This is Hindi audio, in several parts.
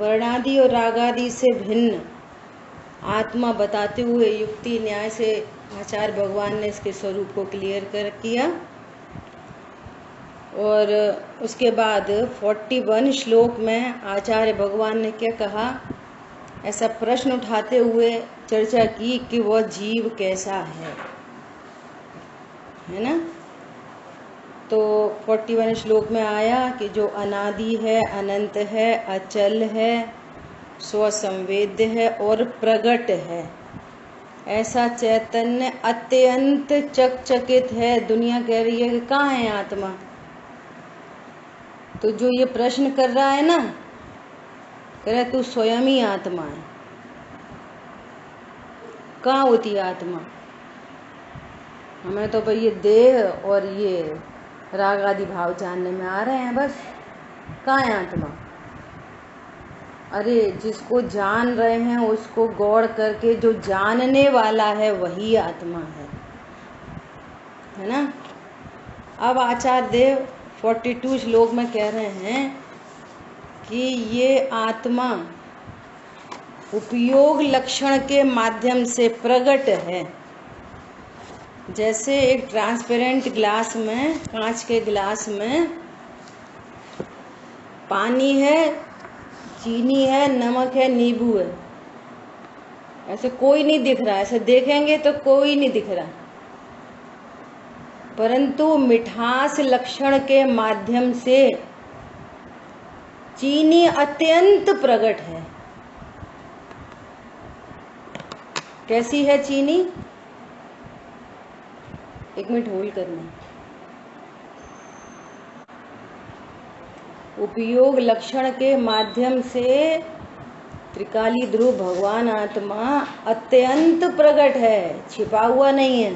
वर्णादि और रागादि से भिन्न आत्मा बताते हुए युक्ति न्याय से आचार्य भगवान ने इसके स्वरूप को क्लियर कर किया। और उसके बाद 41 श्लोक में आचार्य भगवान ने क्या कहा, ऐसा प्रश्न उठाते हुए चर्चा की कि वह जीव कैसा है ना। तो 41 श्लोक में आया कि जो अनादि है, अनंत है, अचल है, स्वसंवेद्य है और प्रगट है, ऐसा चैतन्य अत्यंत चकचकित है। दुनिया कह रही है कि कहाँ है आत्मा। तो जो ये प्रश्न कर रहा है ना, कह रहा है तू स्वयं ही आत्मा है। कहाँ होती है आत्मा? हमें तो भाई ये देह और ये राग आदि भाव जानने में आ रहे हैं बस। कहाँ है आत्मा? अरे जिसको जान रहे हैं उसको गौर करके जो जानने वाला है वही आत्मा है ना। अब आचार्य देव 42 श्लोक में कह रहे हैं कि ये आत्मा उपयोग लक्षण के माध्यम से प्रकट है। जैसे एक ट्रांसपेरेंट ग्लास में, कांच के ग्लास में पानी है, चीनी है, नमक है, नींबू है, ऐसे कोई नहीं दिख रहा। ऐसे देखेंगे तो कोई नहीं दिख रहा, परंतु मिठास लक्षण के माध्यम से चीनी अत्यंत प्रकट है। कैसी है चीनी? एक मिनट होल्ड करना। उपयोग लक्षण के माध्यम से त्रिकाली ध्रुव भगवान आत्मा अत्यंत प्रकट है, छिपा हुआ नहीं है,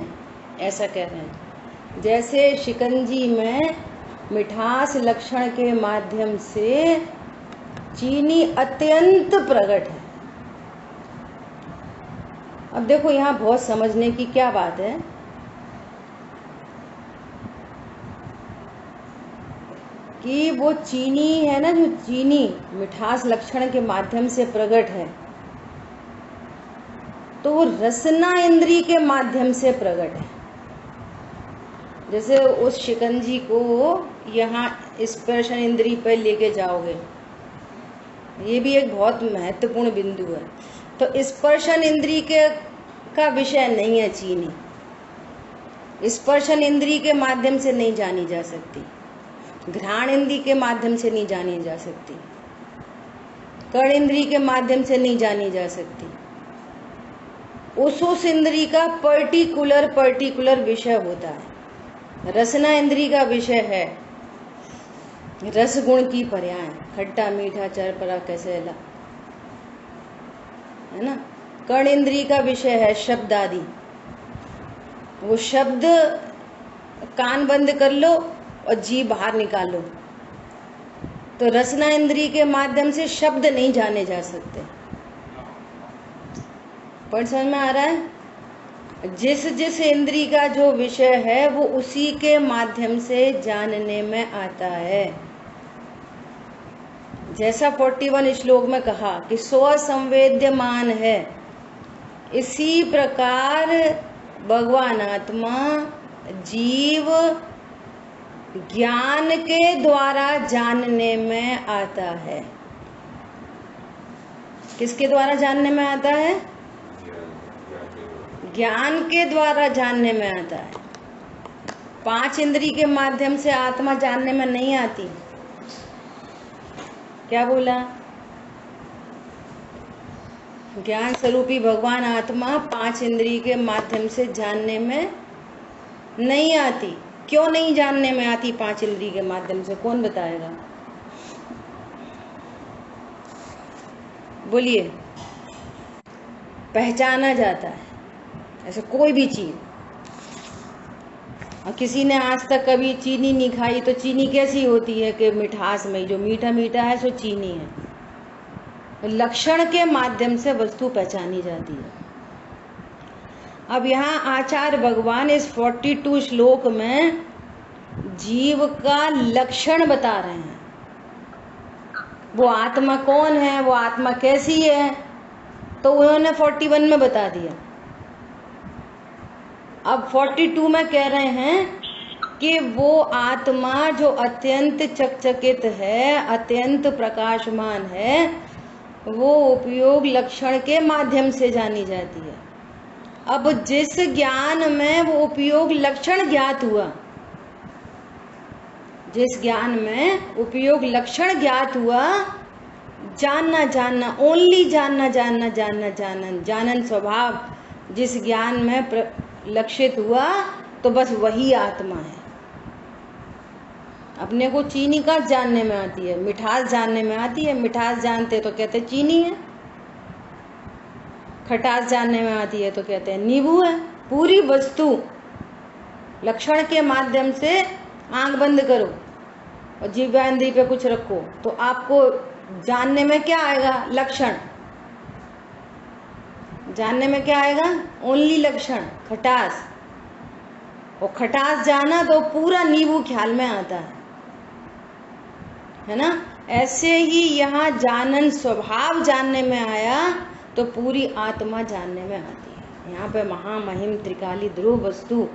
ऐसा कह रहे हैं। जैसे शिकंजी में मिठास लक्षण के माध्यम से चीनी अत्यंत प्रकट है। अब देखो यहाँ बहुत समझने की क्या बात है कि वो चीनी है ना, जो चीनी मिठास लक्षण के माध्यम से प्रकट है, तो वो रसना इंद्री के माध्यम से प्रकट है। जैसे उस शिकंजी को यहाँ स्पर्शन इंद्री पर लेके जाओगे, ये भी एक बहुत महत्वपूर्ण बिंदु है। तो स्पर्शन इंद्री का विषय नहीं है चीनी। स्पर्शन इंद्री के माध्यम से नहीं जानी जा सकती, घ्राण इंद्री के माध्यम से नहीं जानी जा सकती, कर्ण इंद्री के माध्यम से नहीं जानी जा सकती। उस इंद्री का पर्टिकुलर विषय होता है। रसना इंद्री का विषय है रस गुण की पर्याय, खट्टा मीठा चरपरा कैसेला, है ना। कर्ण इंद्री का विषय है शब्द आदि। वो शब्द कान बंद कर लो और जीभ बाहर निकालो, तो रसना इंद्री के माध्यम से शब्द नहीं जाने जा सकते। पॉइंट समझ में आ रहा है? जिस इंद्री का जो विषय है वो उसी के माध्यम से जानने में आता है। जैसा 41 श्लोक में कहा कि स्व संवेद्यमान है, इसी प्रकार भगवान आत्मा जीव ज्ञान के द्वारा जानने में आता है। किसके द्वारा जानने में आता है? ज्ञान के द्वारा जानने में आता है। 5 इंद्री के माध्यम से आत्मा जानने में नहीं आती। क्या बोला? ज्ञान स्वरूपी भगवान आत्मा 5 इंद्री के माध्यम से जानने में नहीं आती। क्यों नहीं जानने में आती 5 इंद्री के माध्यम से? कौन बताएगा? बोलिए। पहचाना जाता है ऐसे कोई भी चीज। और किसी ने आज तक कभी चीनी नहीं खाई तो चीनी कैसी होती है कि मिठास में जो मीठा मीठा है सो चीनी है। लक्षण के माध्यम से वस्तु पहचानी जाती है। अब यहाँ आचार्य भगवान इस 42 श्लोक में जीव का लक्षण बता रहे हैं वो आत्मा कौन है, वो आत्मा कैसी है, तो उन्होंने 41 में बता दिया। अब 42 में कह रहे हैं कि वो आत्मा जो अत्यंत चकचकित है, अत्यंत प्रकाशमान है, वो उपयोग लक्षण के माध्यम से जानी जाती है। अब जिस ज्ञान में वो उपयोग लक्षण ज्ञात हुआ, जिस ज्ञान में उपयोग लक्षण ज्ञात हुआ, जानना जानना, ओनली जानना जानना जानना जानन जानन स्वभाव जिस ज्ञान में लक्षित हुआ, तो बस वही आत्मा है। अपने को चीनी का जानने में आती है, मिठास जानने में आती है, मिठास जानते तो कहते चीनी है, खटास जानने में आती है तो कहते हैं नींबू है। पूरी वस्तु लक्षण के माध्यम से आंख बंद करो और जीवाइंद्रिय पे कुछ रखो तो आपको जानने में क्या आएगा, लक्षण। जानने में क्या आएगा, ओनली लक्षण, खटास। और खटास जाना तो पूरा नींबू ख्याल में आता है ना। ऐसे ही यहाँ जानन स्वभाव जानने में आया तो पूरी आत्मा जानने में आती है। यहाँ पे महामहिम त्रिकाली ध्रुव वस्तु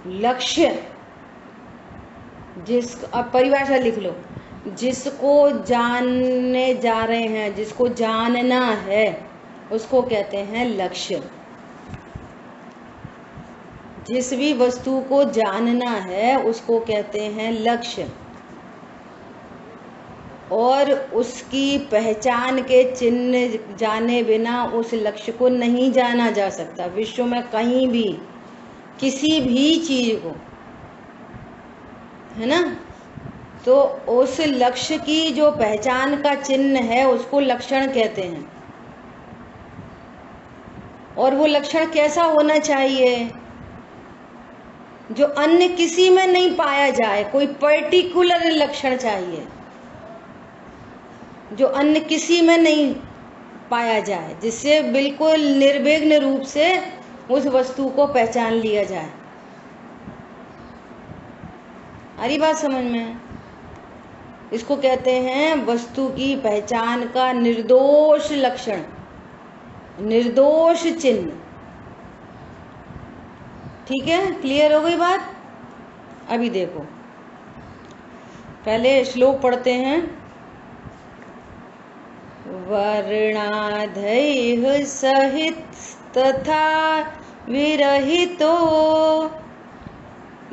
लक्ष्य, जिस, अब परिभाषा लिख लो, जिसको जानने जा रहे हैं, जिसको जानना है, उसको कहते हैं लक्ष्य। जिस भी वस्तु को जानना है उसको कहते हैं लक्ष्य। और उसकी पहचान के चिन्ह जाने बिना उस लक्ष्य को नहीं जाना जा सकता। विश्व में कहीं भी किसी भी चीज को, है ना, तो उस लक्ष्य की जो पहचान का चिन्ह है उसको लक्षण कहते हैं। और वो लक्षण कैसा होना चाहिए, जो अन्य किसी में नहीं पाया जाए। कोई पर्टिकुलर लक्षण चाहिए जो अन्य किसी में नहीं पाया जाए, जिससे बिल्कुल निर्विघ्न रूप से उस वस्तु को पहचान लिया जाए। अरे बात समझ में? इसको कहते हैं वस्तु की पहचान का निर्दोष लक्षण, निर्दोष चिन्ह। ठीक है, क्लियर हो गई बात? अभी देखो, पहले श्लोक पढ़ते हैं। वर्णाधैः सहित तथा विरहितो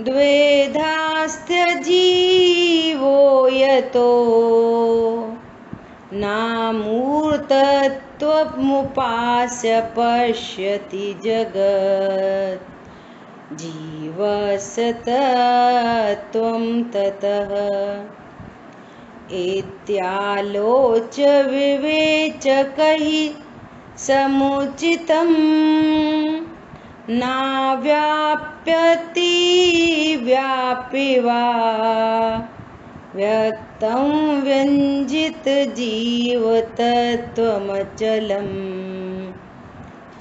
द्वेधास्त्य जीवो यतो नामूर्तत्वमुपास्य पश्यति जगत् जीवस्तत्त्वं ततः इत्यालोच्य विवेचकैः समुचितं नाव्याप्यति व्यापि वा व्यक्तं व्यञ्जित जीवतत्त्वमचलं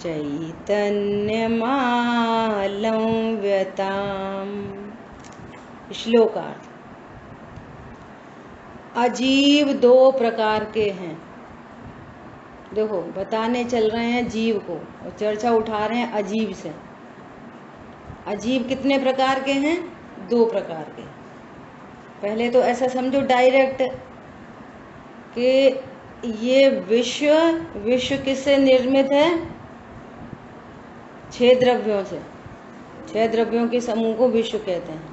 चैतन्यमालं व्यताम्। श्लोकार्थ। अजीव दो प्रकार के हैं। देखो, बताने चल रहे हैं जीव को और चर्चा उठा रहे हैं अजीव से। अजीव कितने प्रकार के हैं? दो प्रकार के। पहले तो ऐसा समझो डायरेक्ट कि ये विश्व किससे निर्मित है? 6 द्रव्यों से। 6 द्रव्यों के समूह को विश्व कहते हैं।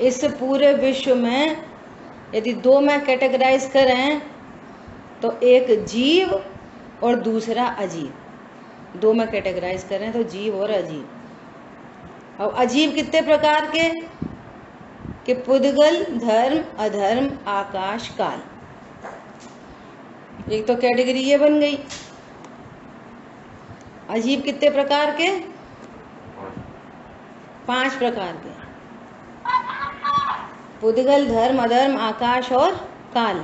इस पूरे विश्व में यदि 2 में कैटेगराइज करें तो एक जीव और दूसरा अजीव। 2 में कैटेगराइज करें तो जीव और अजीव। अब अजीव कितने प्रकार के? कि पुद्गल, धर्म, अधर्म, आकाश, काल। एक तो कैटेगरी ये बन गई। अजीव कितने प्रकार के? 5 प्रकार के। पुद्गल, धर्म, अधर्म, आकाश और काल।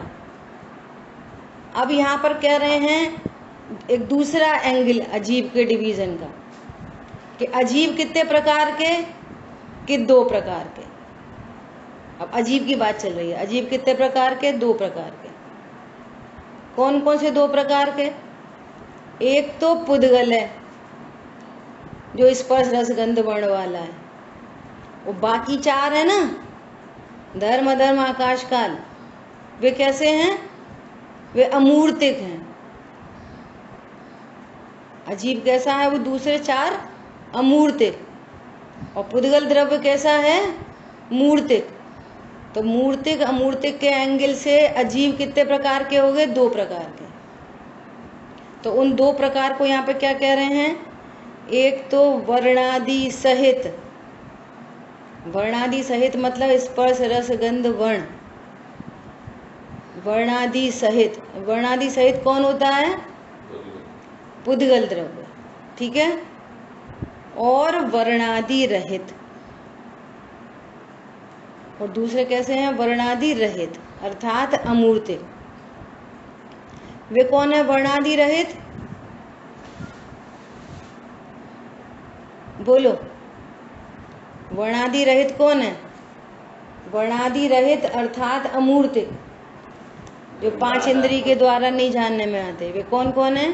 अब यहाँ पर कह रहे हैं एक दूसरा एंगल अजीव के डिवीजन का, कि अजीव कितने प्रकार के? कि 2 प्रकार के। अब अजीव की बात चल रही है। अजीव कितने प्रकार के? 2 प्रकार के। कौन कौन से 2 प्रकार के? एक तो पुद्गल है जो स्पर्श रस गंध वर्ण वाला है, वो बाकी 4 है ना, धर्म अधर्म आकाश काल, वे कैसे हैं? वे अमूर्तिक हैं। अजीब कैसा है वो दूसरे 4? अमूर्तिक। और पुद्गल द्रव्य कैसा है? मूर्तिक। तो मूर्तिक अमूर्तिक के एंगल से अजीब कितने प्रकार के हो गए? 2 प्रकार के। तो उन 2 प्रकार को यहाँ पे क्या कह रहे हैं? एक तो वर्णादि सहित, वर्णादि सहित मतलब स्पर्श रस गंध वर्ण, वर्णादि सहित। वर्णादि सहित कौन होता है? पुद्गल द्रव्य, ठीक है। और वर्णादि रहित, और दूसरे कैसे हैं? वर्णादि रहित अर्थात अमूर्तिक। वे कौन है वर्णादि रहित? बोलो, वर्णादि रहित कौन है? वर्णादि रहित अर्थात अमूर्तिक, जो 5 इंद्रिय के द्वारा नहीं जानने में आते, वे कौन कौन है?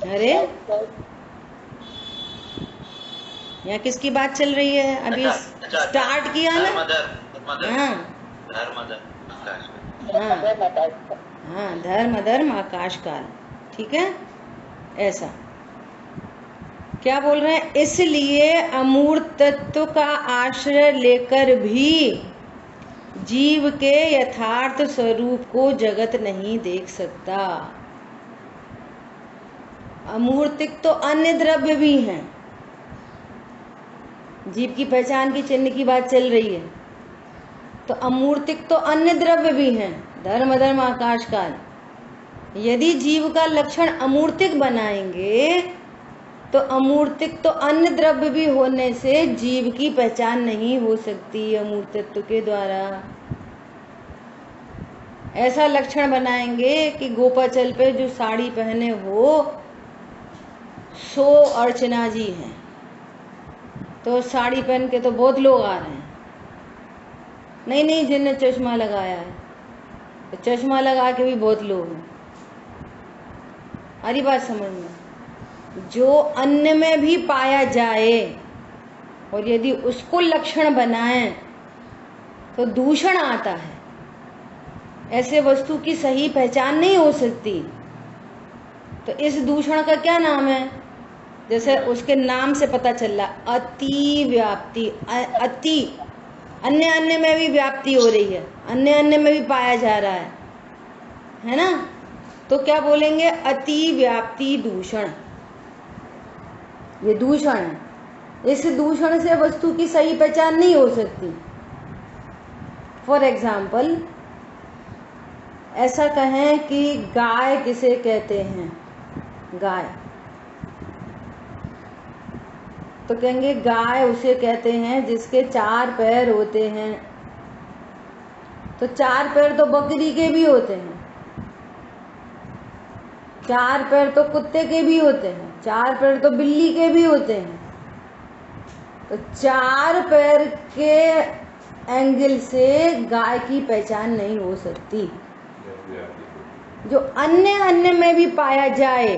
अरे यहाँ किसकी बात चल रही है? अभी स्टार्ट किया ना। हाँ हाँ, धर्म अधर्म आकाश काल, ठीक है। ऐसा क्या बोल रहे हैं? इसलिए अमूर्त तत्व का आश्रय लेकर भी जीव के यथार्थ स्वरूप को जगत नहीं देख सकता। अमूर्तिक तो अन्य द्रव्य भी हैं, जीव की पहचान की चिन्ह की बात चल रही है, तो अमूर्तिक तो अन्य द्रव्य भी हैं, धर्म अधर्म आकाश काल। यदि जीव का लक्षण अमूर्तिक बनाएंगे तो अमूर्तिक तो अन्य द्रव्य भी होने से जीव की पहचान नहीं हो सकती अमूर्तित्व के द्वारा। ऐसा लक्षण बनाएंगे कि गोपाचल पे जो साड़ी पहने हो सो अर्चना जी हैं, तो साड़ी पहन के तो बहुत लोग आ रहे हैं। नहीं, जिनने चश्मा लगाया है तो चश्मा लगा के भी बहुत लोग हैं। हरी बात समझ में? जो अन्य में भी पाया जाए और यदि उसको लक्षण बनाएं तो दूषण आता है, ऐसे वस्तु की सही पहचान नहीं हो सकती। तो इस दूषण का क्या नाम है? जैसे उसके नाम से पता चल रहा, अति व्याप्ति। अति अन्य में भी व्याप्ति हो रही है, अन्य में भी पाया जा रहा है ना। तो क्या बोलेंगे? अति व्याप्ति दूषण, ये दूषण है। इस दूषण से वस्तु की सही पहचान नहीं हो सकती। फॉर एग्जाम्पल ऐसा कहें कि गाय किसे कहते हैं? गाय, तो कहेंगे गाय उसे कहते हैं जिसके 4 पैर होते हैं। तो 4 पैर तो बकरी के भी होते हैं, 4 पैर तो कुत्ते के भी होते हैं, 4 पैर तो बिल्ली के भी होते हैं। तो 4 पैर के एंगल से गाय की पहचान नहीं हो सकती। जो अन्य में भी पाया जाए,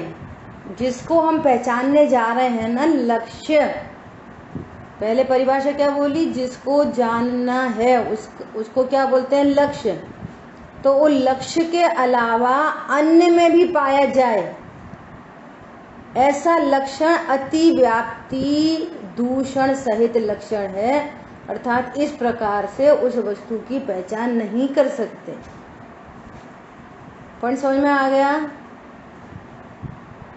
जिसको हम पहचानने जा रहे हैं ना, लक्ष्य। पहले परिभाषा क्या बोली? जिसको जानना है उसको क्या बोलते हैं? लक्ष्य। तो वो लक्ष्य के अलावा अन्य में भी पाया जाए, ऐसा लक्षण अति व्याप्ति दूषण सहित लक्षण है। अर्थात इस प्रकार से उस वस्तु की पहचान नहीं कर सकते। पॉइंट समझ में आ गया?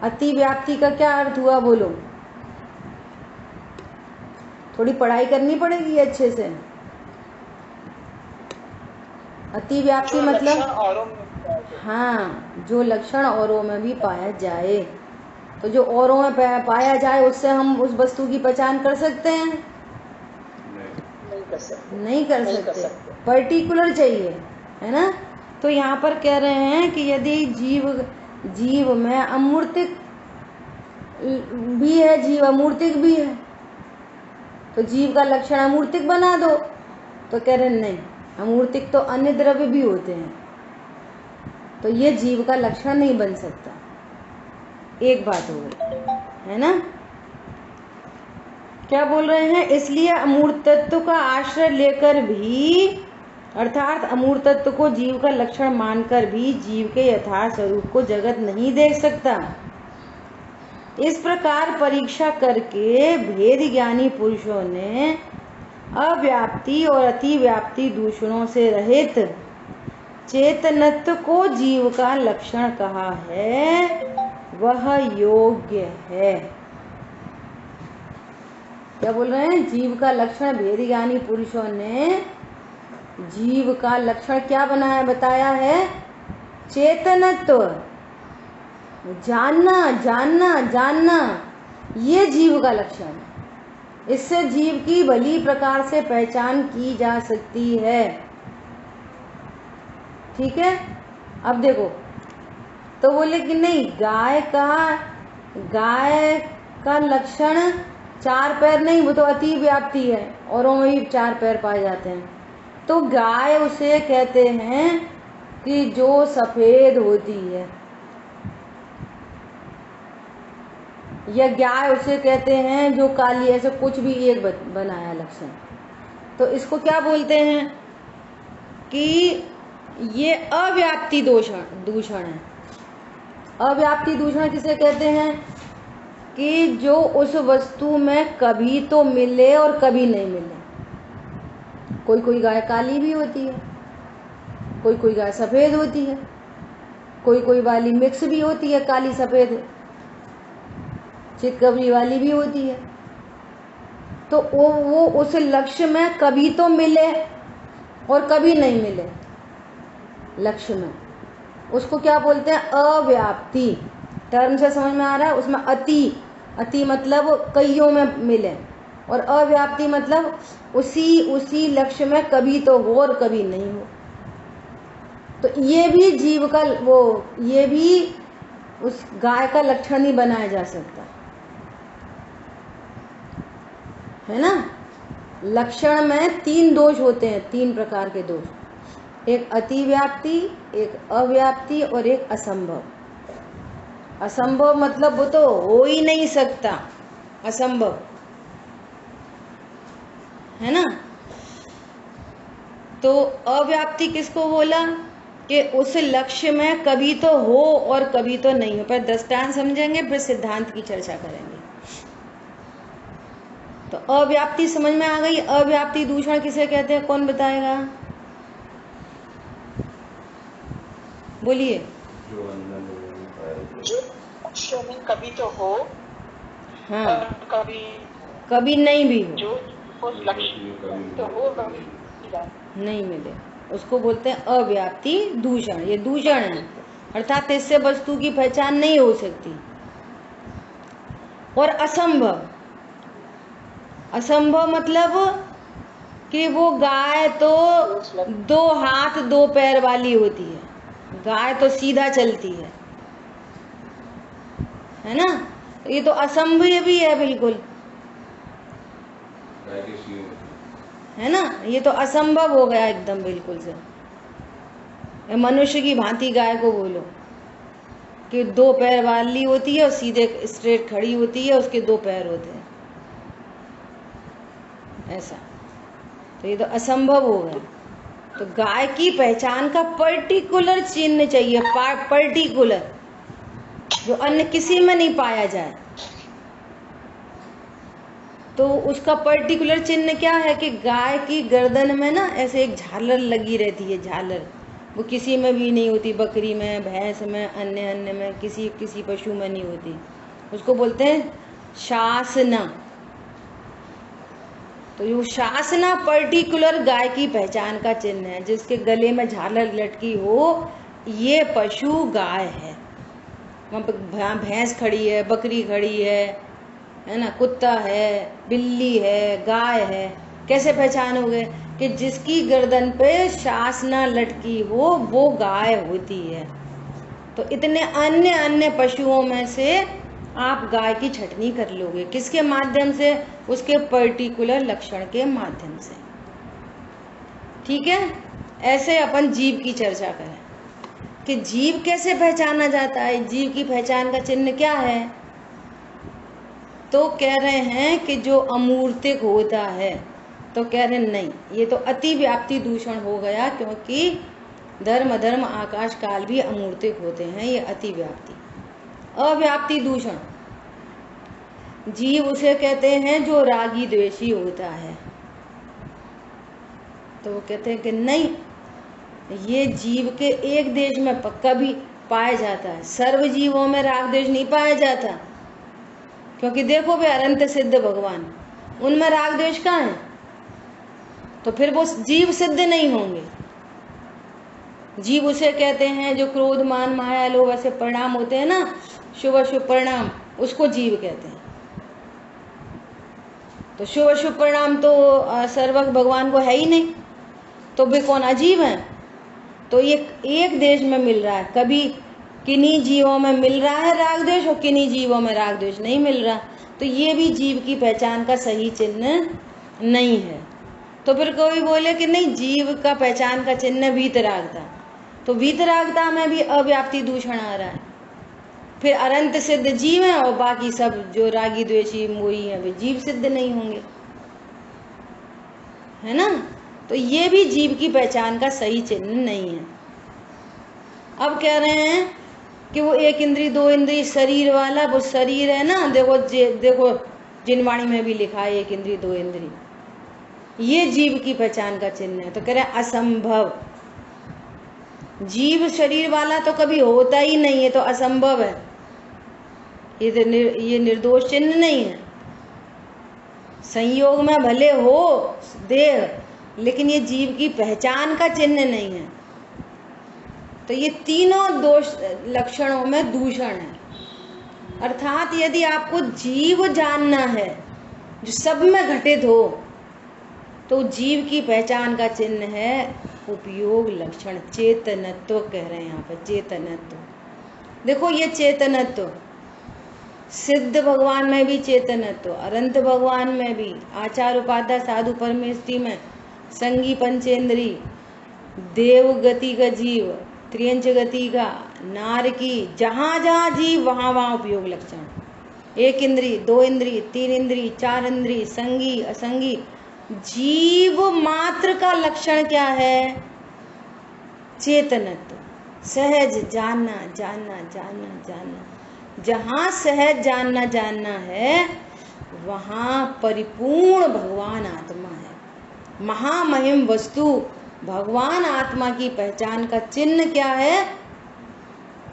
अति व्याप्ति का क्या अर्थ हुआ? बोलो, थोड़ी पढ़ाई करनी पड़ेगी अच्छे से। अति व्याप्ति मतलब हाँ, जो लक्षण औरों में भी पाया जाए। तो जो औरों में पाया जाए उससे हम उस वस्तु की पहचान कर सकते हैं? नहीं कर सकते। पर्टिकुलर चाहिए, है ना। तो यहाँ पर कह रहे हैं कि यदि जीव में अमूर्तिक भी है, जीव अमूर्तिक भी है, तो जीव का लक्षण अमूर्तिक बना दो। तो कह रहे नहीं, अमूर्तिक तो अन्य द्रव्य भी होते हैं। तो ये जीव का लक्षण नहीं बन सकता। एक बात हो गई, है ना। क्या बोल रहे हैं, इसलिए अमूर्त तत्व का आश्रय लेकर भी, अर्थात अमूर्त तत्व को जीव का लक्षण मानकर भी जीव के यथार्थ स्वरूप को जगत नहीं देख सकता। इस प्रकार परीक्षा करके भेद ज्ञानी पुरुषों ने अव्याप्ति और अतिव्याप्ति दूषणों से रहित चेतनत्व को जीव का लक्षण कहा है, वह योग्य है। क्या बोल रहे हैं, जीव का लक्षण भेद ज्ञानी पुरुषों ने जीव का लक्षण क्या बनाया, बताया है, चेतनत्व, जानना जानना जानना, ये जीव का लक्षण है। इससे जीव की भली प्रकार से पहचान की जा सकती है। ठीक है। अब देखो, तो बोले कि नहीं, गाय का लक्षण 4 पैर नहीं, वो तो अति व्याप्ति है, औरों में भी 4 पैर पाए जाते हैं। तो गाय उसे कहते हैं कि जो सफेद होती है, या गाय उसे कहते हैं जो काली, ऐसे कुछ भी एक बनाया लक्षण। तो इसको क्या बोलते हैं कि ये अव्याप्ति दूषण है। अव्याप्ति दूषण किसे कहते हैं कि जो उस वस्तु में कभी तो मिले और कभी नहीं मिले। कोई कोई गाय काली भी होती है, कोई कोई गाय सफेद होती है, कोई कोई वाली मिक्स भी होती है, काली सफेद चितकबरी वाली भी होती है। तो वो उस लक्ष्य में कभी तो मिले और कभी नहीं मिले। लक्ष्य में उसको क्या बोलते हैं, अव्याप्ति। टर्म से समझ में आ रहा है। उसमें अति मतलब कईयों में मिले, और अव्याप्ति मतलब उसी लक्ष्य में कभी तो हो और कभी नहीं हो। तो ये भी जीव का ये भी उस गाय का लक्षण नहीं बनाया जा सकता, है ना। लक्षण में 3 दोष होते हैं, 3 प्रकार के दोष, एक अतिव्याप्ति, एक अव्याप्ति और एक असंभव। असंभव मतलब वो तो हो ही नहीं सकता, असंभव, है ना। तो अव्याप्ति किसको बोला कि उस लक्ष्य में कभी तो हो और कभी तो नहीं हो। पर दृष्टांत समझेंगे, फिर सिद्धांत की चर्चा करेंगे। तो अव्याप्ति समझ में आ गई। अव्याप्ति दूषण किसे कहते हैं, कौन बताएगा, बोलिए। जो कभी तो हो, हाँ, और कभी नहीं भी हो, जो उस लक्ष्य तो हो नहीं मिले, उसको बोलते हैं अव्याप्ति दूषण। ये दूषण है, अर्थात इससे वस्तु की पहचान नहीं हो सकती। और असंभव, असंभव मतलब कि वो गाय तो 2 हाथ 2 पैर वाली होती है, गाय तो सीधा चलती है ना। ये तो असंभव भी है बिल्कुल, है ना। ये तो असंभव हो गया एकदम बिल्कुल से। मनुष्य की भांति गाय को बोलो कि 2 पैर वाली होती है और सीधे स्ट्रेट खड़ी होती है, उसके 2 पैर होते हैं, ऐसा। तो ये तो असंभव हो गया। तो गाय की पहचान का पर्टिकुलर चिन्ह चाहिए, पर्टिकुलर, जो अन्य किसी में नहीं पाया जाए। तो उसका पर्टिकुलर चिन्ह क्या है कि गाय की गर्दन में ना ऐसे एक झालर लगी रहती है, झालर, वो किसी में भी नहीं होती, बकरी में, भैंस में, अन्य में, किसी पशु में नहीं होती। उसको बोलते हैं शासना। तो ये शासना पर्टिकुलर गाय की पहचान का चिन्ह है, जिसके गले में झालर लटकी हो, ये पशु गाय है। वहाँ भैंस खड़ी है, बकरी खड़ी है ना, कुत्ता है, बिल्ली है, गाय है। कैसे पहचानोगे कि जिसकी गर्दन पे शासना लटकी हो वो गाय होती है। तो इतने अन्य पशुओं में से आप गाय की छटनी कर लोगे, किसके माध्यम से, उसके पर्टिकुलर लक्षण के माध्यम से। ठीक है। ऐसे अपन जीव की चर्चा करें। कि जीव कैसे पहचाना जाता है, जीव की पहचान का चिन्ह क्या है। तो कह रहे हैं कि जो अमूर्तिक होता है, तो कह रहे हैं नहीं, ये तो अति व्याप्ति दूषण हो गया, क्योंकि धर्म अधर्म आकाश काल भी अमूर्तिक होते हैं, ये अति व्याप्ति। अव्याप्ति दूषण, जीव उसे कहते हैं जो रागी द्वेषी होता है। तो वो कहते हैं कि नहीं, ये जीव के एक देश में पक्का भी पाया जाता है, सर्व जीवों में राग द्वेष नहीं पाया जाता, क्योंकि देखो वे अनंत सिद्ध भगवान, उनमें राग द्वेष कहाँ है, तो फिर वो जीव सिद्ध नहीं होंगे। जीव उसे कहते हैं जो क्रोध मान माया लोभ ऐसे परिणाम होते हैं ना, शुभ अशुभ परिणाम, उसको जीव कहते हैं। तो शुभ अशुभ परिणाम तो सर्वज्ञ भगवान को है ही नहीं, तो वे कौन अजीव हैं। तो ये एक देश में मिल रहा है, कभी किन्हीं जीवों में मिल रहा है राग द्वेष और किन्हीं जीवों में राग द्वेष नहीं मिल रहा, तो ये भी जीव की पहचान का सही चिन्ह नहीं है। तो फिर कोई बोले कि नहीं, जीव का पहचान का चिन्ह वीतरागता, तो वीतरागता में भी अव्याप्ति दूषण आ रहा है। फिर अनंत सिद्ध जीव हैं और बाकी सब जो रागी द्वेषी मोही हैं वे जीव सिद्ध नहीं होंगे, है ना। तो ये भी जीव की पहचान का सही चिन्ह नहीं है। अब कह रहे हैं कि वो एक इंद्री दो इंद्री शरीर वाला, वो शरीर है ना, देखो जिनवाणी में भी लिखा है एक इंद्री दो इंद्री, ये जीव की पहचान का चिन्ह है। तो कह रहे हैं असंभव, जीव शरीर वाला तो कभी होता ही नहीं है, तो असंभव है, ये निर्दोष चिन्ह नहीं है। संयोग में भले हो देह, लेकिन ये जीव की पहचान का चिन्ह नहीं है। तो ये तीनों दोष लक्षणों में दूषण है। अर्थात यदि आपको जीव जानना है जो सब में घटित हो, तो जीव की पहचान का चिन्ह है उपयोग लक्षण, चेतनत्व कह रहे हैं यहाँ पर, चेतनत्व। देखो ये चेतनत्व सिद्ध भगवान में भी चेतनत्व, अनंत भगवान में भी, आचार उपाध्याय साधु परमेष्टि में, संगी पंचेंद्री, देव गति का जीव, त्रियंच गति का, नार की, जहाँ जहाँ जीव वहाँ वहाँ उपयोग लक्षण, एक इंद्री दो इंद्री तीन इंद्री चार इंद्री, संगी असंगी, जीव मात्र का लक्षण क्या है, चेतनत्व, सहज जानना जानना जानना जानना। जहाँ सहज जानना जानना है वहाँ परिपूर्ण भगवान आत्मा है, महामहिम वस्तु भगवान आत्मा की पहचान का चिन्ह क्या है,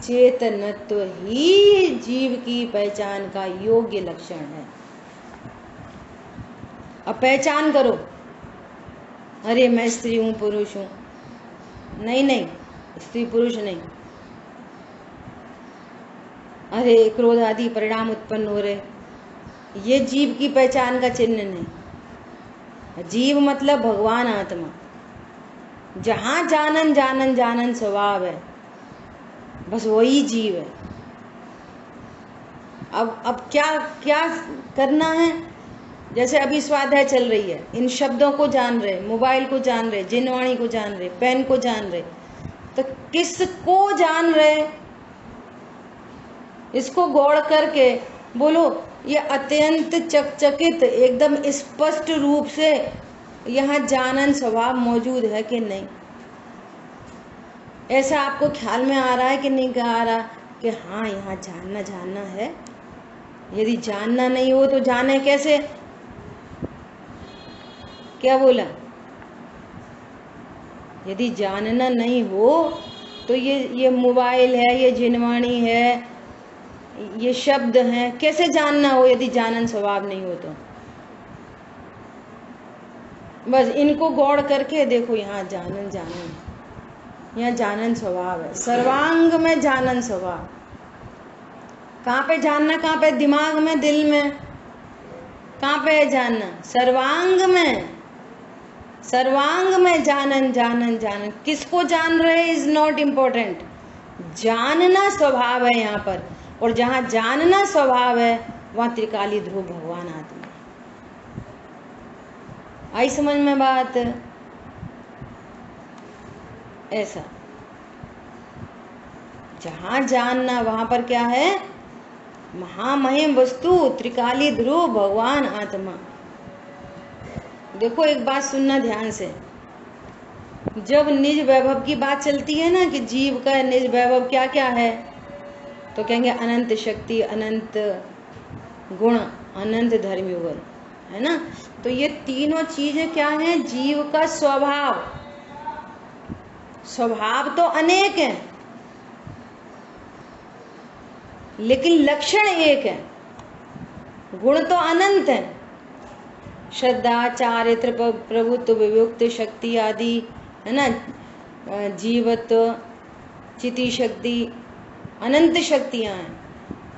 चेतनत्व ही जीव की पहचान का योग्य लक्षण है। अब पहचान करो, अरे मैं स्त्री हूँ पुरुष हूँ, नहीं नहीं, स्त्री पुरुष नहीं, अरे क्रोध आदि परिणाम उत्पन्न हो रहे, ये जीव की पहचान का चिन्ह नहीं। जीव मतलब भगवान आत्मा, जहाँ जानन जानन जानन स्वभाव है, बस वही जीव है। अब क्या क्या करना है, जैसे अभी स्वाध्याय चल रही है, इन शब्दों को जान रहे, मोबाइल को जान रहे, जिनवाणी को जान रहे, पेन को जान रहे, तो किसको जान रहे, इसको गौड़ करके बोलो, ये अत्यंत चकचकित एकदम स्पष्ट रूप से यहाँ जानन स्वभाव मौजूद है कि नहीं, ऐसा आपको ख्याल में आ रहा है कि नहीं आ रहा कि हाँ यहाँ जानना जानना है। यदि जानना नहीं हो तो जाने कैसे, क्या बोला, यदि जानना नहीं हो तो ये मोबाइल है, ये जिनवाणी है, ये शब्द हैं, कैसे जानना हो यदि जानन स्वभाव नहीं हो तो। बस इनको गौड़ करके देखो, यहाँ जानन जानन, यहाँ जानन स्वभाव है, सर्वांग में जानन स्वभाव। कहाँ पे जानना, कहाँ पे, दिमाग में, दिल में, कहाँ पे है जानना, सर्वांग में, सर्वांग में जानन जानन जानन। किसको जान रहे इज नॉट इम्पोर्टेंट, जानना स्वभाव है यहाँ पर, और जहाँ जानना स्वभाव है वहाँ त्रिकाली ध्रुव भगवान आत्मा है। आई समझ में बात, ऐसा। जहाँ जानना वहां पर क्या है? महामहिम वस्तु, त्रिकाली ध्रुव, भगवान आत्मा। देखो एक बात सुनना ध्यान से, जब निज वैभव की बात चलती है ना कि जीव का निज वैभव क्या क्या है, तो कहेंगे अनंत शक्ति, अनंत गुण, अनंत धर्मयुगल, है ना। तो ये तीनों चीजें क्या हैं? जीव का स्वभाव। स्वभाव तो अनेक है, लेकिन लक्षण एक है। गुण तो अनंत है, श्रद्धा, चारित्र, प्रभुत्व, विवेक, शक्ति आदि, है ना, जीवत्व, चिति शक्ति, अनंत शक्तियां हैं।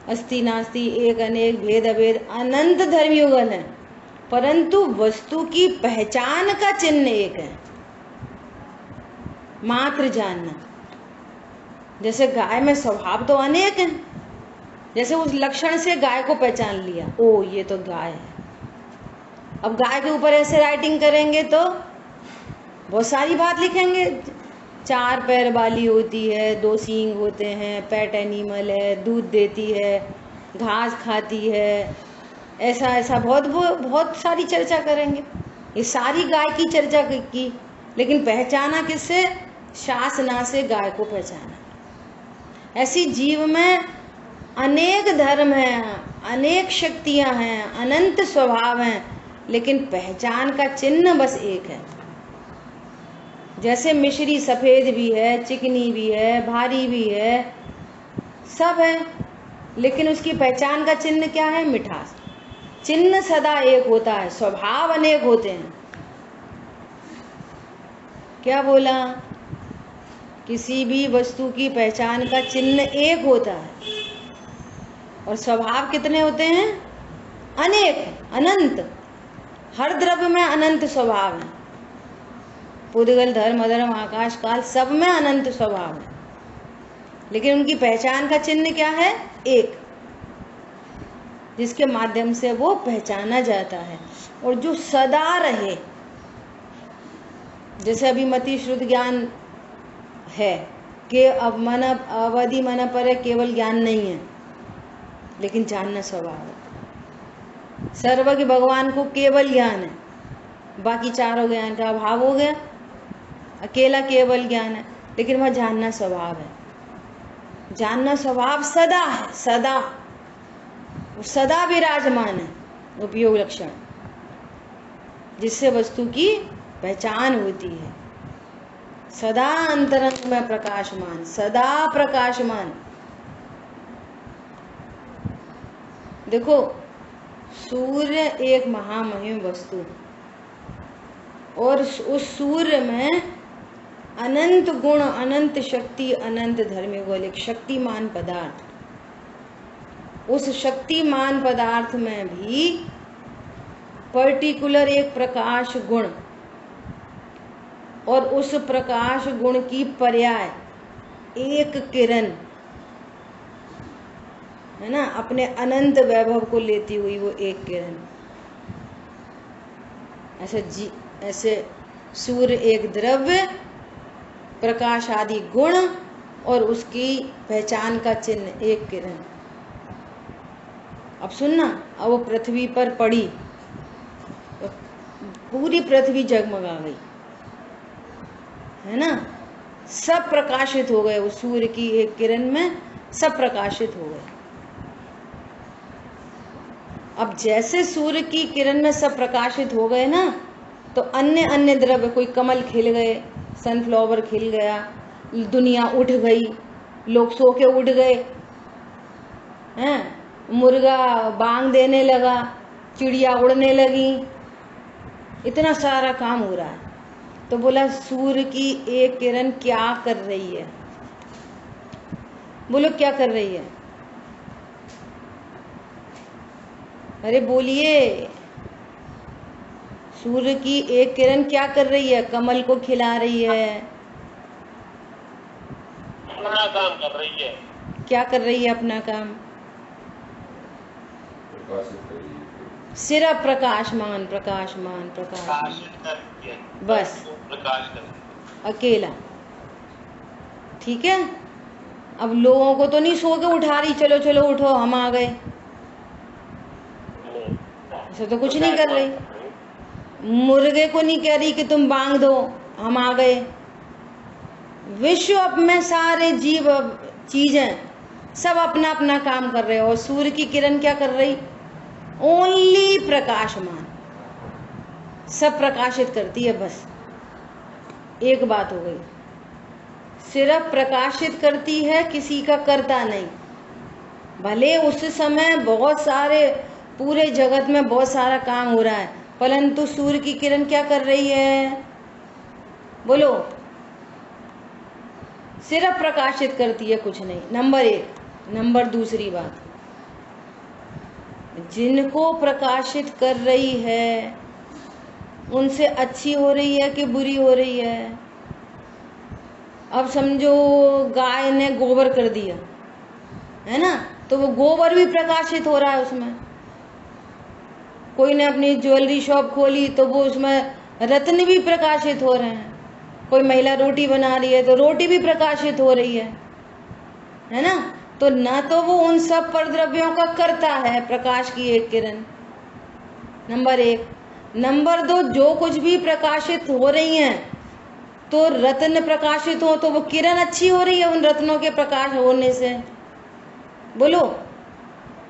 अस्ति नास्ति, एक अनेक, भेद अभेद, अनंत धर्मयुगल है, परंतु वस्तु की पहचान का चिन्ह एक है, मात्र जानना। जैसे गाय में स्वभाव तो अनेक है, जैसे उस लक्षण से गाय को पहचान लिया, ओ ये तो गाय है। अब गाय के ऊपर ऐसे राइटिंग करेंगे तो बहुत सारी बात लिखेंगे, 4 पैर वाली होती है, 2 सींग होते हैं, पेट एनिमल है, दूध देती है, घास खाती है, ऐसा ऐसा बहुत सारी चर्चा करेंगे। ये सारी गाय की चर्चा की, लेकिन पहचाना किससे? शासना से गाय को पहचाना। ऐसी जीव में अनेक धर्म हैं, अनेक शक्तियां हैं, अनंत स्वभाव हैं, लेकिन पहचान का चिन्ह बस एक है। जैसे मिश्री सफेद भी है, चिकनी भी है, भारी भी है, सब है, लेकिन उसकी पहचान का चिन्ह क्या है? मिठास। चिन्ह सदा एक होता है, स्वभाव अनेक होते हैं। क्या बोला? किसी भी वस्तु की पहचान का चिन्ह एक होता है, और स्वभाव कितने होते हैं? अनेक, अनंत। हर द्रव्य में अनंत स्वभाव है। पुद्गल, धर्म, अधर्म, आकाश, काल, सब में अनंत स्वभाव है, लेकिन उनकी पहचान का चिन्ह क्या है? एक, जिसके माध्यम से वो पहचाना जाता है, और जो सदा रहे। जैसे अभिमति श्रुत ज्ञान है कि अब मन अवधि मन पर केवल ज्ञान नहीं है, लेकिन जानना स्वभाव है। सर्वज्ञ भगवान को केवल ज्ञान है, बाकी चारों ज्ञान का अभाव हो गया, अकेला केवल ज्ञान है, लेकिन वह जानना स्वभाव है। जानना स्वभाव सदा है, सदा, वो सदा विराजमान है। उपयोग लक्षण, जिससे वस्तु की पहचान होती है। सदा अंतरंग में प्रकाशमान, सदा प्रकाशमान। देखो, सूर्य एक महामहिम वस्तु, और उस सूर्य में अनंत गुण, अनंत शक्ति, अनंत धर्मयुगल, एक शक्तिमान पदार्थ। उस शक्तिमान पदार्थ में भी पर्टिकुलर एक प्रकाश गुण, और उस प्रकाश गुण की पर्याय एक किरण, है ना, अपने अनंत वैभव को लेती हुई वो एक किरण। ऐसे सूर्य एक द्रव्य, प्रकाश आदि गुण, और उसकी पहचान का चिन्ह एक किरण। अब सुनना, अब वो पृथ्वी पर पड़ी, पूरी पृथ्वी जगमगा गई, है ना, सब प्रकाशित हो गए। उस सूर्य की एक किरण में सब प्रकाशित हो गए। अब जैसे सूर्य की किरण में सब प्रकाशित हो गए ना, तो अन्य अन्य द्रव्य, कोई कमल खिल गए, सनफ्लावर खिल गया, दुनिया उठ गई, लोग सो के उठ गए हैं, मुर्गा बांग देने लगा, चिड़िया उड़ने लगी, इतना सारा काम हो रहा है। तो बोला सूर्य की एक किरण क्या कर रही है? बोलो क्या कर रही है? अरे बोलिए, सूर्य की एक किरण क्या कर रही है? कमल को खिला रही है, अपना काम कर रही है। क्या कर रही है अपना काम? सिर्फ प्रकाशमान, प्रकाशमान, प्रकाशमान, बस प्रकाश कर, अकेला। ठीक है, अब लोगों को तो नहीं सो के उठा रही, चलो चलो उठो हम आ गए, ऐसा तो कुछ नहीं कर रही। मुर्गे को नहीं कह रही कि तुम बांग दो हम आ गए। विश्व में सारे जीव चीजें सब अपना अपना काम कर रहे हो, और सूर्य की किरण क्या कर रही? ओनली प्रकाशमान, सब प्रकाशित करती है। बस एक बात हो गई, सिर्फ प्रकाशित करती है, किसी का करता नहीं। भले उस समय बहुत सारे पूरे जगत में बहुत सारा काम हो रहा है, परंतु सूर्य की किरण क्या कर रही है? बोलो, सिर्फ प्रकाशित करती है, कुछ नहीं। नंबर एक। नंबर दूसरी बात, जिनको प्रकाशित कर रही है उनसे अच्छी हो रही है कि बुरी हो रही है? अब समझो गाय ने गोबर कर दिया है ना, तो वो गोबर भी प्रकाशित हो रहा है उसमें। कोई ने अपनी ज्वेलरी शॉप खोली तो वो उसमें रत्न भी प्रकाशित हो रहे हैं। कोई महिला रोटी बना रही है तो रोटी भी प्रकाशित हो रही है ना। तो न तो वो उन सब परद्रव्यों का करता है प्रकाश की एक किरण, नंबर एक। नंबर दो, जो कुछ भी प्रकाशित हो रही हैं, तो रत्न प्रकाशित हो तो वो किरण अच्छी हो रही है उन रत्नों के प्रकाश होने से। बोलो,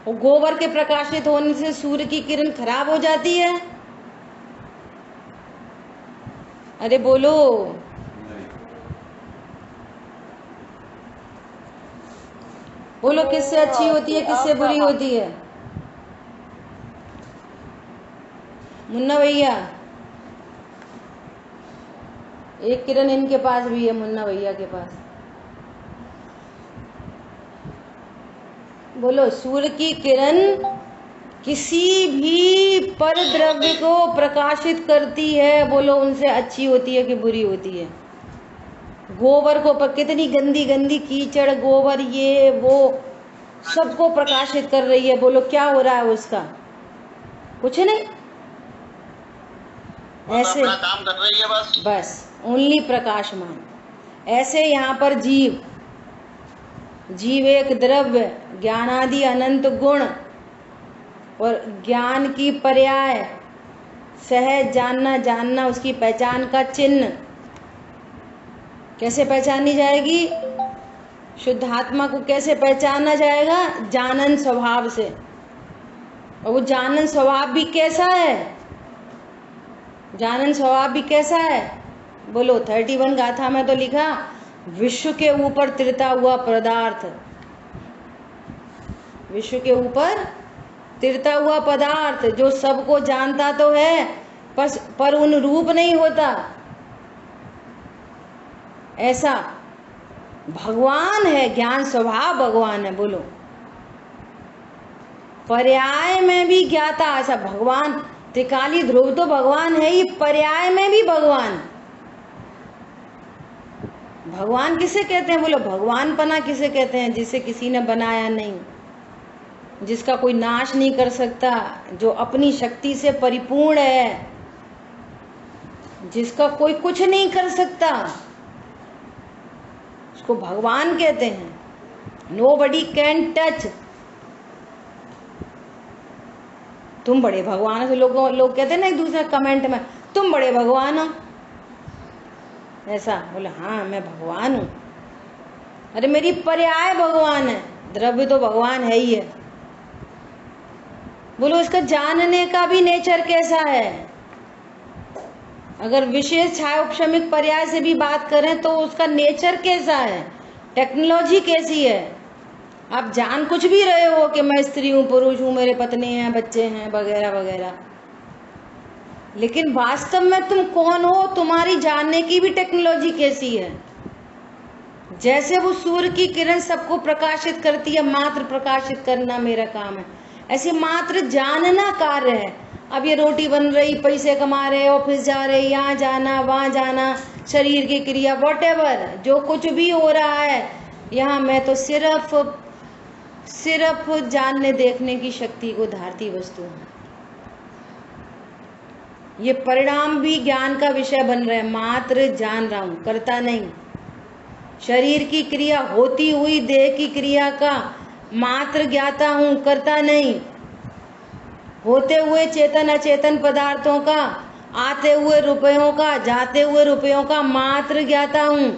वो गोबर के प्रकाशित होने से सूर्य की किरण खराब हो जाती है? अरे बोलो, बोलो, किससे अच्छी होती है, किससे बुरी होती है? मुन्ना भैया, एक किरण इनके पास भी है, मुन्ना भैया के पास। बोलो, सूर्य की किरण किसी भी परद्रव्य को प्रकाशित करती है, बोलो उनसे अच्छी होती है कि बुरी होती है? गोबर को कितनी गंदी गंदी कीचड़, गोबर, ये वो सबको प्रकाशित कर रही है। बोलो क्या हो रहा है उसका? कुछ नहीं, ऐसे अपना काम कर रही है बस ओनली प्रकाशमान। ऐसे यहाँ पर जीव एक द्रव्य, ज्ञानादि अनंत गुण और ज्ञान की पर्याय, सहज जानना उसकी पहचान का चिन्ह। कैसे पहचानी जाएगी? शुद्धात्मा को कैसे पहचाना जाएगा? जानन स्वभाव से। और वो जानन स्वभाव भी कैसा है? जानन स्वभाव भी कैसा है? बोलो, 31 गाथा में तो लिखा, विश्व के ऊपर तिरता हुआ पदार्थ, विश्व के ऊपर तिरता हुआ पदार्थ, जो सबको जानता तो है पर उन रूप नहीं होता, ऐसा भगवान है। ज्ञान स्वभाव भगवान है। बोलो, पर्याय में भी ज्ञाता, ऐसा भगवान। त्रिकाली ध्रुव तो भगवान है ही, पर्याय में भी भगवान। भगवान किसे कहते हैं? बोलो, भगवान पना किसे कहते हैं? जिसे किसी ने बनाया नहीं, जिसका कोई नाश नहीं कर सकता, जो अपनी शक्ति से परिपूर्ण है, जिसका कोई कुछ नहीं कर सकता, उसको भगवान कहते हैं। Nobody can touch. तुम बड़े भगवान हो, लोग कहते हैं ना एक दूसरे कमेंट में, तुम बड़े भगवान हो, ऐसा। बोले हाँ मैं भगवान हूं। अरे मेरी पर्याय भगवान है, द्रव्य तो भगवान है ही है। बोलो, इसका जानने का भी नेचर कैसा है? अगर विशेष छायोपशमिक पर्याय से भी बात करें तो उसका नेचर कैसा है, टेक्नोलॉजी कैसी है? आप जान कुछ भी रहे हो कि मैं स्त्री हूं, पुरुष हूं, मेरे पत्नी हैं, बच्चे हैं, वगैरह वगैरह, लेकिन वास्तव में तुम कौन हो, तुम्हारी जानने की भी टेक्नोलॉजी कैसी है? जैसे वो सूर्य की किरण सबको प्रकाशित करती है, मात्र प्रकाशित करना मेरा काम है, ऐसे मात्र जानना कार्य है। अब ये रोटी बन रही, पैसे कमा रहे, ऑफिस जा रहे, यहाँ जाना वहाँ जाना, शरीर की क्रिया, वॉटेवर जो कुछ भी हो रहा है यहाँ, मैं तो सिर्फ जानने देखने की शक्ति को धारती वस्तु हूँ। ये परिणाम भी ज्ञान का विषय बन रहे हैं, मात्र जान रहा हूँ, करता नहीं। शरीर की क्रिया, होती हुई देह की क्रिया का मात्र ज्ञाता हूँ, करता नहीं। होते हुए चेतन अचेतन पदार्थों का, आते हुए रुपयों का, जाते हुए रुपयों का मात्र ज्ञाता हूँ,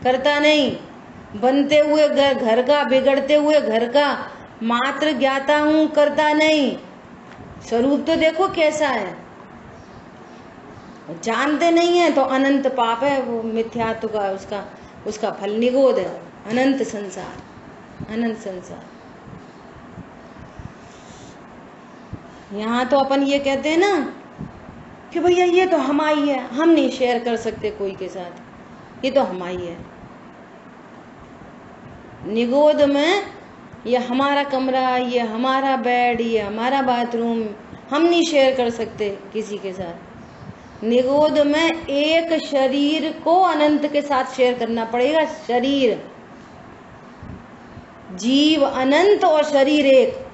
करता नहीं। बनते हुए घर का, बिगड़ते हुए घर का मात्र ज्ञाता हूँ, करता नहीं। स्वरूप तो देखो कैसा है। जानते नहीं है तो अनंत पाप है, वो मिथ्यात्व का उसका फल निगोद है। अनंत संसार, अनंत संसार। यहाँ तो अपन ये कहते हैं ना कि भैया ये तो हमारी है, हम नहीं शेयर कर सकते कोई के साथ, ये तो हमारी है। निगोद में ये हमारा कमरा, ये हमारा बेड, ये हमारा बाथरूम, हम नहीं शेयर कर सकते किसी के साथ। निगोद में एक शरीर को अनंत के साथ शेयर करना पड़ेगा। शरीर, जीव अनंत और शरीर एक।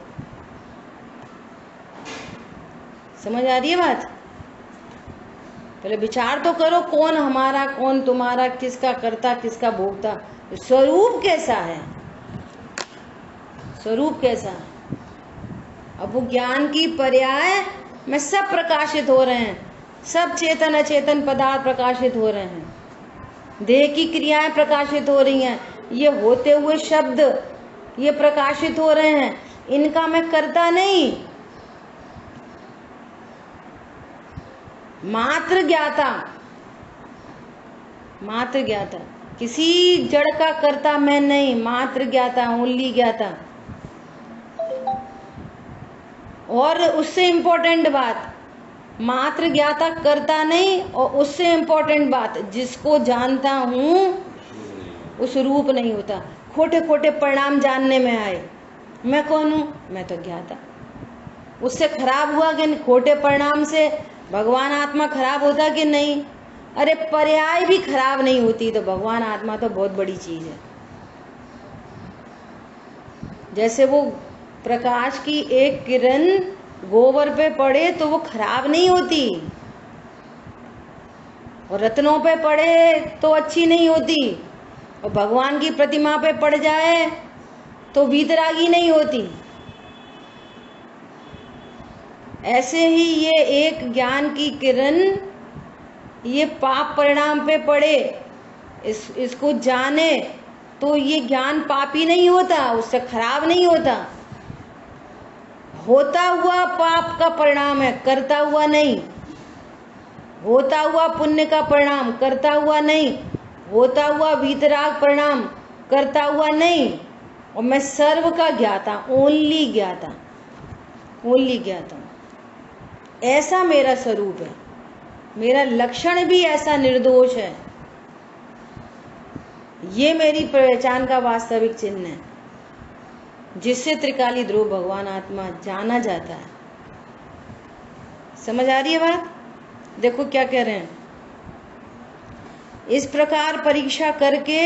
समझ आ रही है बात? पहले विचार तो करो, कौन हमारा, कौन तुम्हारा, किसका कर्ता, किसका भोक्ता। स्वरूप कैसा है? स्वरूप कैसा है? अब वो ज्ञान की पर्याय में सब प्रकाशित हो रहे हैं, सब चेतन अचेतन पदार्थ प्रकाशित हो रहे हैं, देह की क्रियाएं प्रकाशित हो रही हैं, ये होते हुए शब्द ये प्रकाशित हो रहे हैं। इनका मैं करता नहीं, मात्र ज्ञाता, मात्र ज्ञाता। किसी जड़ का कर्ता मैं नहीं, मात्र ज्ञाता, ओनली ज्ञाता। और उससे इम्पोर्टेंट बात, मात्र ज्ञाता करता नहीं, और उससे इम्पोर्टेंट बात, जिसको जानता हूं उस रूप नहीं होता। खोटे खोटे परिणाम जानने में आए, मैं कौन हूं? मैं तो ज्ञाता। उससे खराब हुआ कि खोटे परिणाम से भगवान आत्मा खराब होता कि नहीं? अरे पर्याय भी खराब नहीं होती तो भगवान आत्मा तो बहुत बड़ी चीज है। जैसे वो प्रकाश की एक किरण गोबर पे पड़े तो वो खराब नहीं होती, और रत्नों पे पड़े तो अच्छी नहीं होती, और भगवान की प्रतिमा पे पड़ जाए तो वीतरागी नहीं होती। ऐसे ही ये एक ज्ञान की किरण ये पाप परिणाम पे पड़े, इसको जाने तो ये ज्ञान पापी नहीं होता, उससे खराब नहीं होता। होता हुआ पाप का परिणाम है, करता हुआ नहीं। होता हुआ पुण्य का परिणाम, करता हुआ नहीं। होता हुआ वीतराग परिणाम, करता हुआ नहीं। और मैं सर्व का ज्ञाता, ओनली ज्ञाता, ओनली ज्ञाता। ऐसा मेरा स्वरूप है, मेरा लक्षण भी ऐसा निर्दोष है। ये मेरी पहचान का वास्तविक चिन्ह है, जिससे त्रिकाली ध्रुव भगवान आत्मा जाना जाता है। समझ आ रही है बात? देखो क्या कह रहे हैं। इस प्रकार परीक्षा करके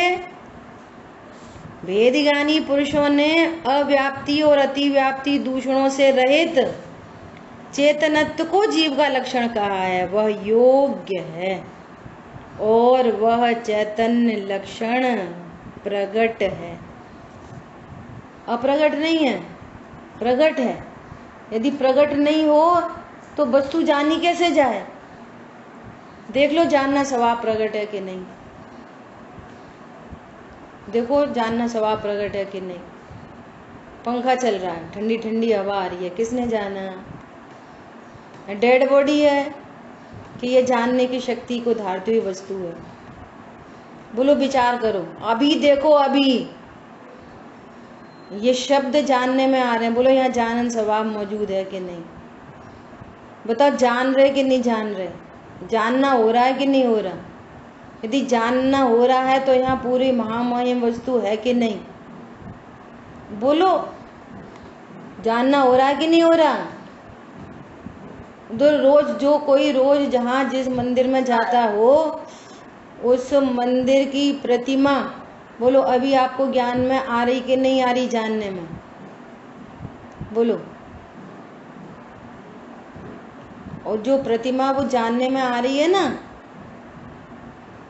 भेदज्ञानी पुरुषों ने अव्याप्ति और अतिव्याप्ति दूषणों से रहित चेतनत्व को जीव का लक्षण कहा है। वह योग्य है और वह चैतन्य लक्षण प्रगट है, अप्रगट नहीं है, प्रगट है। यदि प्रगट नहीं हो तो वस्तु जानी कैसे जाए? देख लो जानना स्वभाव प्रगट है कि नहीं। देखो जानना स्वभाव प्रगट है कि नहीं। पंखा चल रहा है, ठंडी ठंडी हवा आ रही है, किसने जाना? डेड बॉडी है कि ये जानने की शक्ति को धारती हुई वस्तु है? बोलो, विचार करो। अभी देखो, अभी ये शब्द जानने में आ रहे हैं, बोलो यहाँ जानन स्वभाव मौजूद है कि नहीं? बताओ, जान रहे कि नहीं जान रहे? जानना हो रहा है कि नहीं हो रहा? यदि जानना हो रहा है तो यहाँ पूरी महामहिम वस्तु है कि नहीं? बोलो, जानना हो रहा है कि नहीं हो रहा? उधर रोज जो कोई रोज जहाँ जिस मंदिर में जाता हो, उस मंदिर की प्रतिमा, बोलो अभी आपको ज्ञान में आ रही कि नहीं आ रही? जानने में बोलो। और जो प्रतिमा वो जानने में आ रही है ना,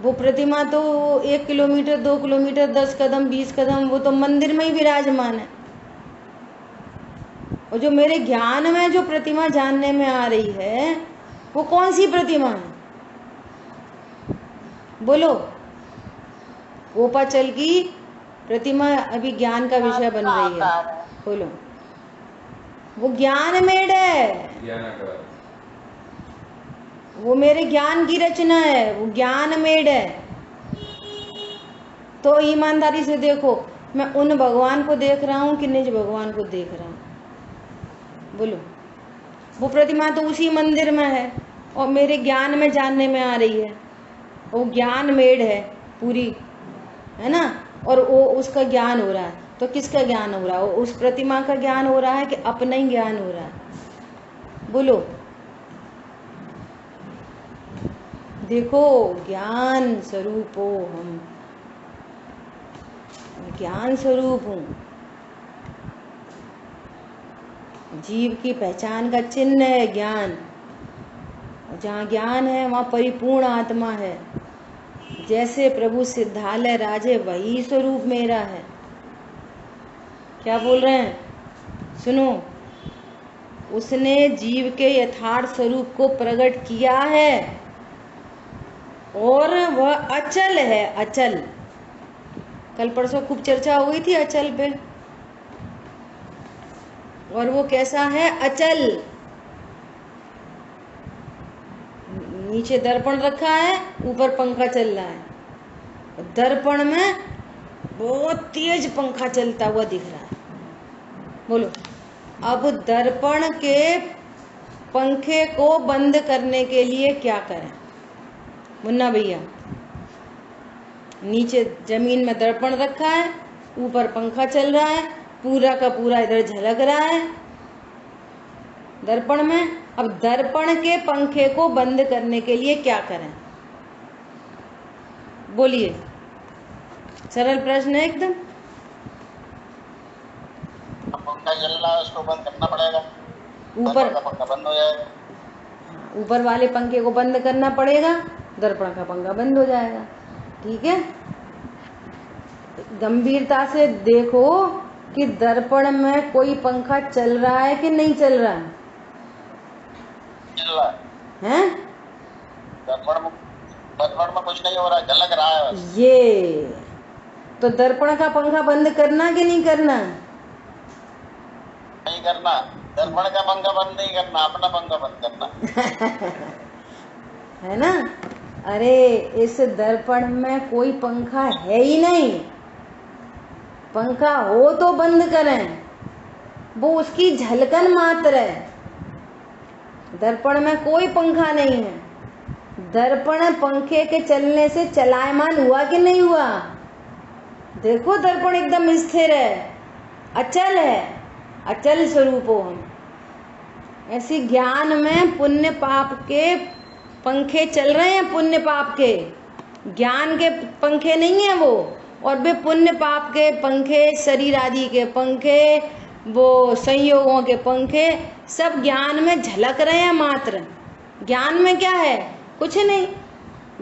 वो प्रतिमा तो 1 किलोमीटर 2 किलोमीटर 10 कदम 20 कदम वो तो मंदिर में ही विराजमान है। और जो मेरे ज्ञान में जो प्रतिमा जानने में आ रही है वो कौन सी प्रतिमा है? बोलो। कोपाचल की प्रतिमा अभी ज्ञान का विषय बन रही है। बोलो। वो ज्ञान मेड है, वो मेरे ज्ञान की रचना है, वो ज्ञान मेड है। तो ईमानदारी से देखो, मैं उन भगवान को देख रहा हूँ कि निज भगवान को देख रहा हूँ? बोलो। वो प्रतिमा तो उसी मंदिर में है और मेरे ज्ञान में जानने में आ रही है। वो ज्ञान मेड है पूरी, है ना? और वो उसका ज्ञान हो रहा है। तो किसका ज्ञान हो रहा है? उस प्रतिमा का ज्ञान हो रहा है कि अपना ही ज्ञान हो रहा है? बोलो। देखो, ज्ञान स्वरूप हो हम, ज्ञान स्वरूप हूँ। जीव की पहचान का चिन्ह है ज्ञान। जहाँ ज्ञान है वहाँ परिपूर्ण आत्मा है। जैसे प्रभु सिद्धालय राजे वही स्वरूप मेरा है। क्या बोल रहे हैं? सुनो, उसने जीव के यथार्थ स्वरूप को प्रकट किया है और वह अचल है। अचल, कल परसों खूब चर्चा हो गई थी अचल पे। और वो कैसा है? अचल। नीचे दर्पण रखा है, ऊपर पंखा चल रहा है। दर्पण में बहुत तेज पंखा चलता हुआ दिख रहा है। बोलो। अब दर्पण के पंखे को बंद करने के लिए क्या करें मुन्ना भैया? नीचे जमीन में दर्पण रखा है, ऊपर पंखा चल रहा है, पूरा का पूरा इधर झलक रहा है दर्पण में। अब दर्पण के पंखे को बंद करने के लिए क्या करें? बोलिए। सरल प्रश्न है एकदम। पंखा चल रहा है, उसको बंद करना पड़ेगा। ऊपर का पंखा बंद हो जाएगा। ऊपर वाले पंखे को बंद करना पड़ेगा, दर्पण का पंखा बंद हो जाएगा। ठीक है? गंभीरता से देखो कि दर्पण में कोई पंखा चल रहा है कि नहीं चल रहा है? चल रहा हैं? दर्पण में कुछ नहीं हो रहा है, झलक रहा है बस। ये तो दर्पण का पंखा बंद करना कि नहीं करना? नहीं करना। दर्पण का पंखा बंद नहीं करना, अपना पंखा बंद करना। है ना? अरे इस दर्पण में कोई पंखा है ही नहीं। पंखा हो तो बंद करें, वो उसकी झलकन मात्र है। दर्पण में कोई पंखा नहीं है। दर्पण पंखे के चलने से चलायमान हुआ कि नहीं हुआ? देखो, दर्पण एकदम स्थिर है, अचल है, अचल स्वरूप हो हम। ऐसी ज्ञान में पुण्य पाप के पंखे चल रहे हैं। पुण्य पाप के ज्ञान के पंखे नहीं है वो, और वे पुण्य पाप के पंखे, शरीर आदि के पंखे, वो संयोगों के पंखे, सब ज्ञान में झलक रहे हैं मात्र। ज्ञान में क्या है? कुछ नहीं।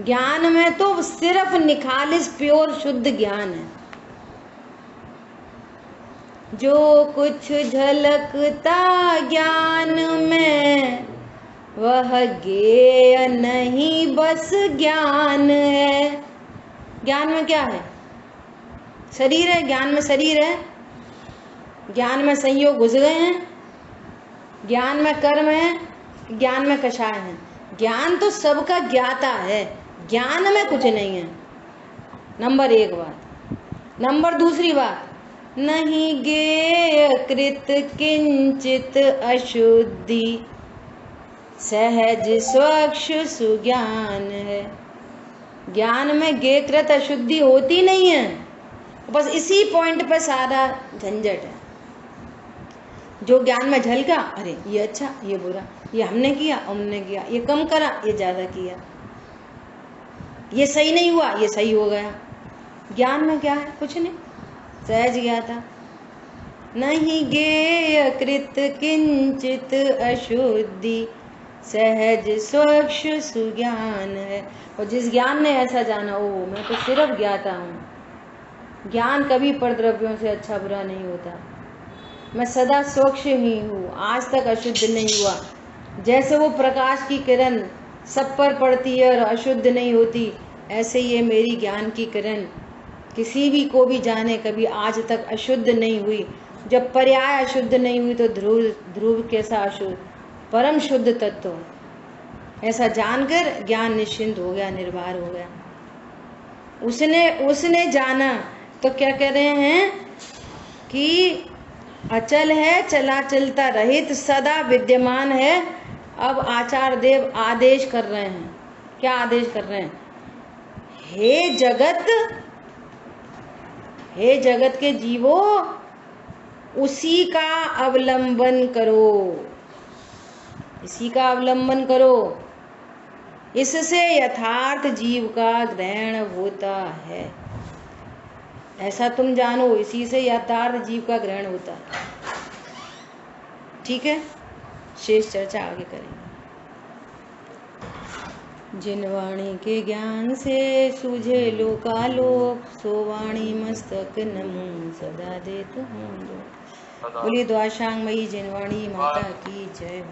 ज्ञान में तो सिर्फ निखालिस प्योर शुद्ध ज्ञान है। जो कुछ झलकता ज्ञान में वह ज्ञेय नहीं, बस ज्ञान है। ज्ञान में क्या है? शरीर है। ज्ञान में शरीर है। ज्ञान में संयोग घुस गए हैं। ज्ञान में कर्म है, ज्ञान में कषाय है। ज्ञान तो सबका ज्ञाता है, ज्ञान में कुछ नहीं है। नंबर 1 बात। नंबर 2 बात, नहीं गेय कृत किंचित अशुद्धि, सहज स्वच्छ सुज्ञान है। ज्ञान में गेयकृत अशुद्धि होती नहीं है। बस इसी पॉइंट पर सारा झंझट है। जो ज्ञान में झलका, अरे ये अच्छा, ये बुरा, ये हमने किया, हमने किया, ये कम करा, ये ज्यादा किया, ये सही नहीं हुआ, ये सही हो गया। ज्ञान में क्या है? कुछ नहीं, सहज ज्ञाता। नहीं गेय कृत किंचित अशुद्धि, सहज स्वच्छ सुज्ञान है। और जिस ज्ञान ने ऐसा जाना, ओ मैं तो सिर्फ ज्ञाता हूँ। ज्ञान कभी परद्रव्यों से अच्छा बुरा नहीं होता। मैं सदा स्वच्छ ही हूँ, आज तक अशुद्ध नहीं हुआ। जैसे वो प्रकाश की किरण सब पर पड़ती है और अशुद्ध नहीं होती, ऐसे ये मेरी ज्ञान की किरण किसी भी को भी जाने कभी आज तक अशुद्ध नहीं हुई। जब पर्याय अशुद्ध नहीं हुई तो ध्रुव ध्रुव कैसा अशुद्ध, परम शुद्ध तत्व। ऐसा जानकर ज्ञान निश्चिंत हो गया, निर्भर हो गया। उसने जाना तो क्या कह रहे हैं कि अचल है, चला चलता रहित, सदा विद्यमान है। अब आचार्य देव आदेश कर रहे हैं। क्या आदेश कर रहे हैं? हे जगत के जीवो, उसी का अवलंबन करो, इसी का अवलंबन करो। इससे यथार्थ जीव का ग्रहण होता है। ऐसा तुम जानो, इसी से यथार्थ जीव का ग्रहण होता है। ठीक है, शेष चर्चा आगे करेंगे। जिन वाणी के ज्ञान से सूझे लोकालोक, सो वाणी मस्तक नमो सदा देत हूँ। बोलिए द्वाशांगमयी जिनवाणी माता की जय।